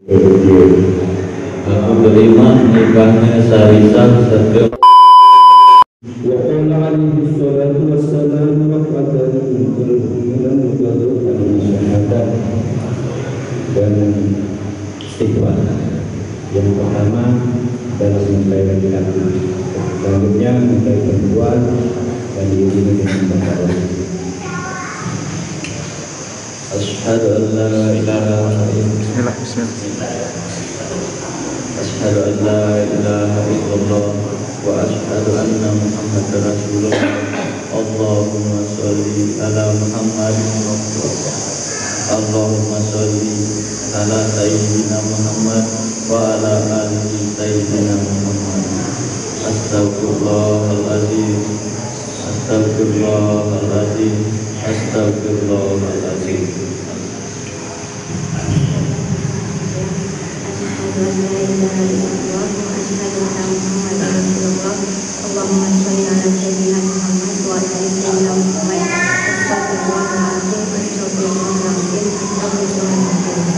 Aku terima nikahnya Sarisa serta dan istighfar. Yang pertama adalah mempelai laki-laki, selanjutnya mempelai perempuan, dan diiringi dengan membaca. Asyhadu an la ilaha illallah. Asyhadu an la ilaha illallah wa asyhadu anna Muhammadar Rasulullah. Allahumma sholli ala Muhammad. Allahumma sholli ala sayyidina Muhammad wa ala ali sayyidina Muhammad. Astagfirullahaladzim. Astagfirullahaladzim. Astagfirullahaladzim. Allahumma sholli ala sayyidina Muhammad wa ala ali sayyidina Muhammad. Astagfirullahaladzim. Astagfirullahaladzim. Astagfirullahaladzim.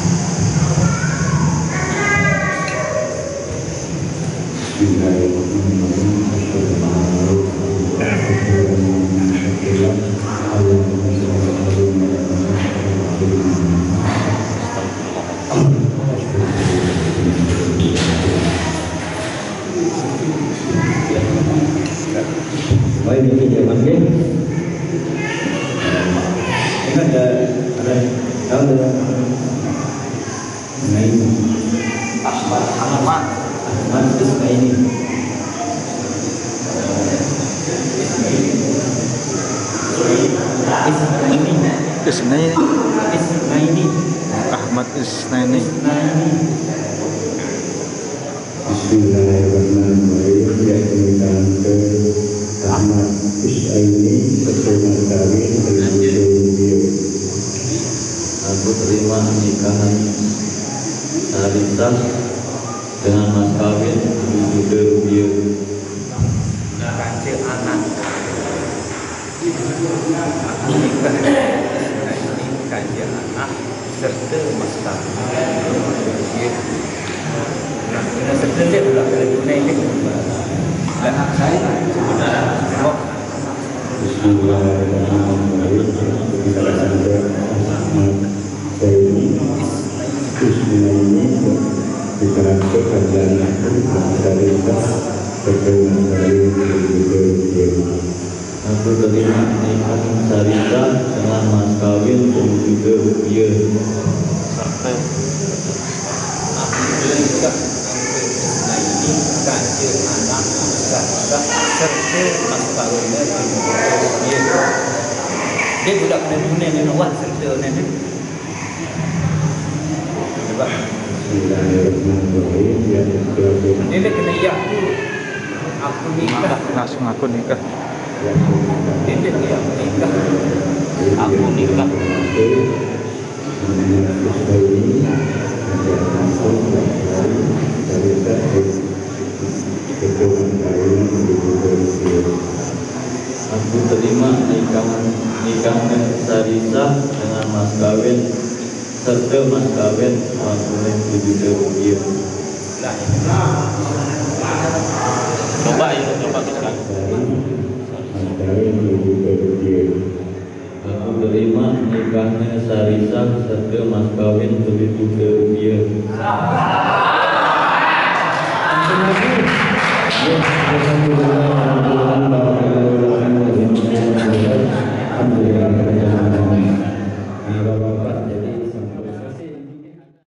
Baik, ini zaman ini ada nah ini Ahmad Ismaili. Ahmad Isnaini. Bismillahirrahmanirrahim. Yakni ke Ahmad Ismaili keturunan kawin dengan beliau. Aku terima nikahan Sarisa dengan mas kawin juga beliau. Kancil anak aku nikah ini kancil anak serta mas kawin. Nah, serta dia pula kena tunai ni. Anak saya sebenarnya. Bismillahirrahmanirrahim. Aku terima nikahan Sarisa dengan mas kawin juga dia. Sampai aku nikah ini kancil anak serta mas kawinnya dia budak kena tunai ni awak serta ni. Sebab ini dia kena ya aku nikah Langsung aku nikah. dia ya nikah aku nikah. Aku terima nikahnya Sarisa dengan mas kawin serta mas kawin maksudnya juga dia. Coba kan. Aku terima nikahnya Sarisa serta mas kawin juga dia. Alhamdulillah.